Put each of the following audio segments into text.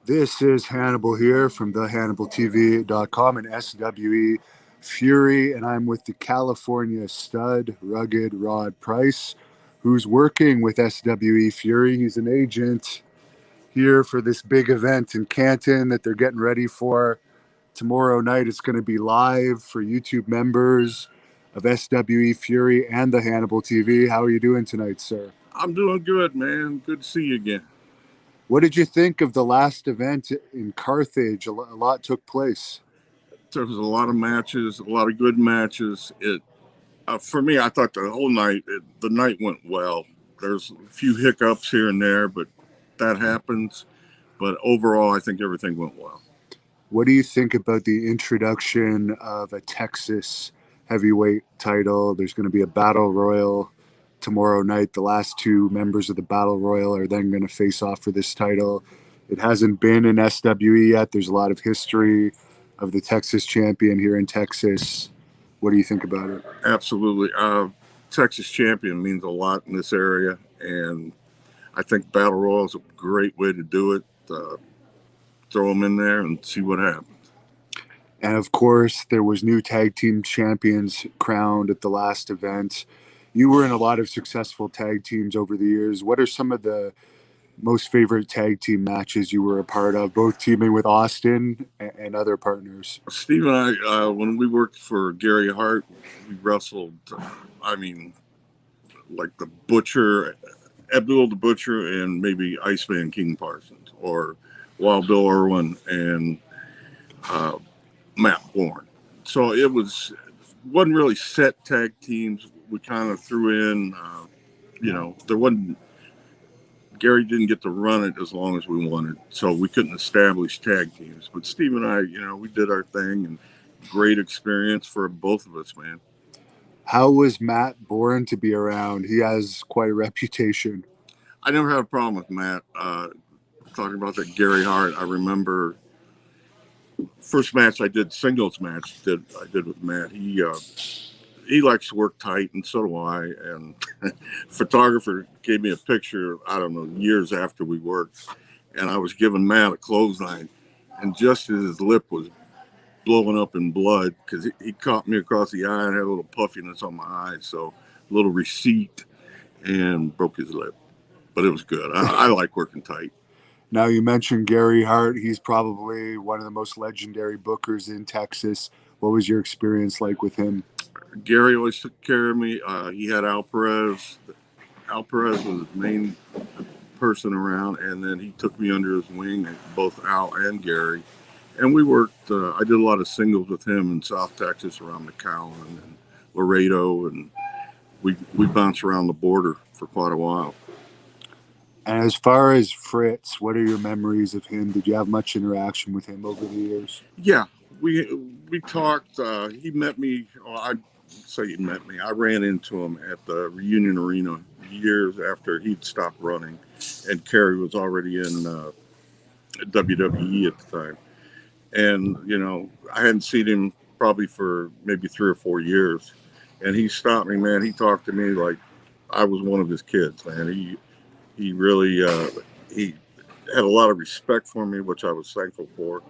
This is Hannibal here from thehannibaltv.com and SWE Fury, and I'm with the California stud, rugged Rod Price, who's working with SWE Fury. He's an agent here for this big event in Canton that they're getting ready for. Tomorrow night it's going to be live for YouTube members of SWE Fury and the Hannibal TV. How are you doing tonight, sir? I'm doing good, man. Good to see you again. What did you think of the last event in Carthage? A lot took place. There was a lot of matches, a lot of good matches. For me, I thought the whole night, the night went well. There's a few hiccups here and there, but that happens. But overall, I think everything went well. What do you think about the introduction of a Texas heavyweight title? There's going to be a battle royal tomorrow night. The last two members of the battle royal are then going to face off for this title. It hasn't been in SWE yet. There's a lot of history of the Texas champion here in Texas. What do you think about it? Absolutely. Texas champion means a lot in this area, and I think battle royal is a great way to do it. Throw them in there and see what happens. And of course, there was new tag team champions crowned at the last event. You were in a lot of successful tag teams over the years. What are some of the most favorite tag team matches you were a part of, both teaming with Austin and other partners? Steve and I, when we worked for Gary Hart, we wrestled, like the Butcher, Abdul the Butcher, and maybe Iceman King Parsons, or Wild Bill Irwin and Matt Bourne. So it wasn't really set tag teams. We kind of threw in, there wasn't, Gary didn't get to run it as long as we wanted, so we couldn't establish tag teams. But Steve and I, we did our thing, and great experience for both of us, man. How was Matt Bourne to be around? He has quite a reputation. I never had a problem with Matt. Talking about that Gary Hart, I remember first match I did, singles match I did with Matt. He likes to work tight, and so do I. And photographer gave me a picture, I don't know, years after we worked, and I was giving Matt a clothesline, and just as his lip was blowing up in blood, because he caught me across the eye and had a little puffiness on my eye, so a little receipt, and broke his lip. But it was good. I like working tight. Now, you mentioned Gary Hart. He's probably one of the most legendary bookers in Texas. What was your experience like with him? Gary always took care of me. He had Al Perez. Al Perez was his main person around, and then he took me under his wing, both Al and Gary. And we worked, I did a lot of singles with him in South Texas around McAllen and Laredo, and we bounced around the border for quite a while. And as far as Fritz, what are your memories of him? Did you have much interaction with him over the years? Yeah, we talked. He met me. Well, I'd say he met me. I ran into him at the Reunion Arena years after he'd stopped running, and Kerry was already in WWE at the time. And I hadn't seen him probably for maybe 3 or 4 years, and he stopped me, man. He talked to me like I was one of his kids, man. He really he had a lot of respect for me, which I was thankful for,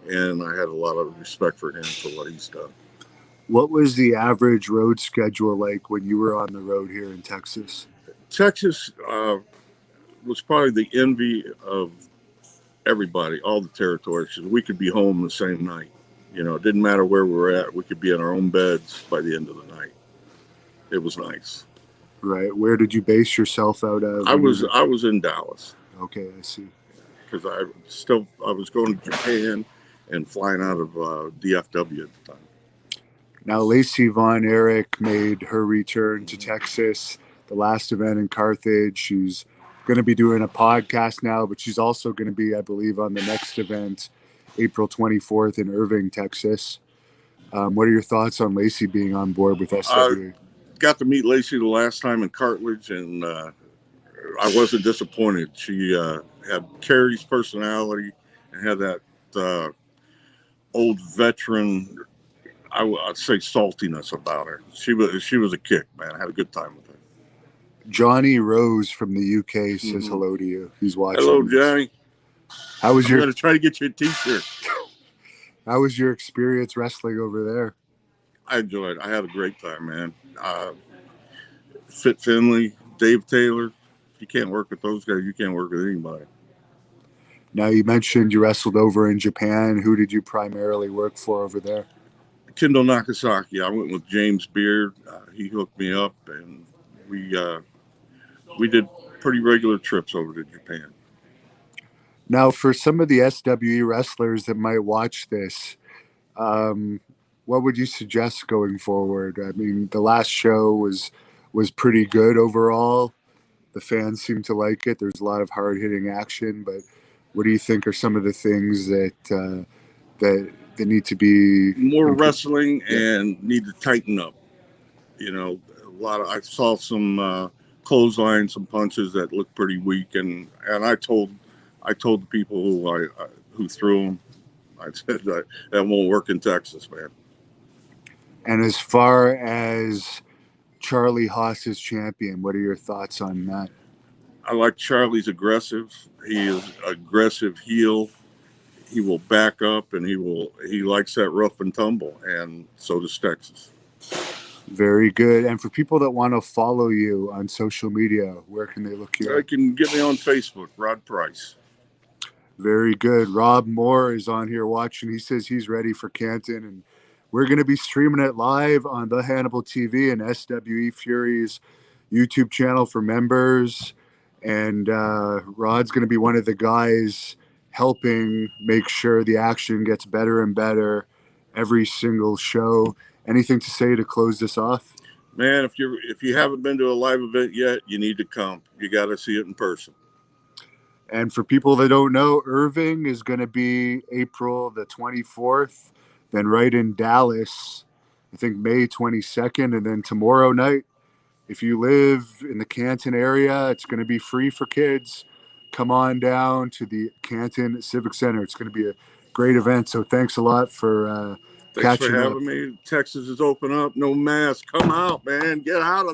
and I had a lot of respect for him for what he's done. What was the average road schedule like when you were on the road here in Texas? Texas was probably the envy of everybody, all the territories, because we could be home the same night. It didn't matter where we were at. We could be in our own beds by the end of the night. It was nice. Right. Where did you base yourself out of? I was in Dallas. Okay, I see. Because I was going to Japan and flying out of DFW at the time. Now, Lacey Von Erich made her return to Texas, the last event in Carthage. She's going to be doing a podcast now, but she's also going to be, I believe, on the next event, April 24th in Irving, Texas. What are your thoughts on Lacey being on board with SWE? Got to meet Lacey the last time in Cartilage, and I wasn't disappointed. She had Kerry's personality and had that old veteran, I'd say, saltiness about her. She was a kick, man. I had a good time with her. Johnny Rose from the UK says hello to you. He's watching. Hello, Johnny. How was I'm your going to try to get you a T-shirt. How was your experience wrestling over there? I enjoyed it. I had a great time, man. Fit Finley, Dave Taylor. If you can't work with those guys, you can't work with anybody. Now you mentioned you wrestled over in Japan. Who did you primarily work for over there? Kendall Nakasaki. I went with James Beard. He hooked me up, and we did pretty regular trips over to Japan. Now, for some of the SWE wrestlers that might watch this, um, what would you suggest going forward? I mean, the last show was pretty good overall. The fans seem to like it. There's a lot of hard hitting action, but what do you think are some of the things that need to be More improved? wrestling Yeah. and need to tighten up. You know, a lot of I saw some clotheslines, some punches that looked pretty weak, and I told the people who threw them, I said that won't work in Texas, man. And as far as Charlie Haas is champion, what are your thoughts on that? I like Charlie's aggressive. He is aggressive heel. He will back up, and he likes that rough and tumble, and so does Texas. Very good. And for people that want to follow you on social media, where can they look you They up? can get me on Facebook, Rod Price. Very good. Rob Moore is on here watching. He says he's ready for Canton, and we're going to be streaming it live on the Hannibal TV and SWE Fury's YouTube channel for members. And Rod's going to be one of the guys helping make sure the action gets better and better every single show. Anything to say to close this off? Man, if you haven't been to a live event yet, you need to come. You got to see it in person. And for people that don't know, Irving is going to be April the 24th, then right in Dallas, I think May 22nd, and then tomorrow night. If you live in the Canton area, it's going to be free for kids. Come on down to the Canton Civic Center. It's going to be a great event. So thanks a lot for Thanks for catching up. having me. Texas is open up. No mask. Come out, man. Get out of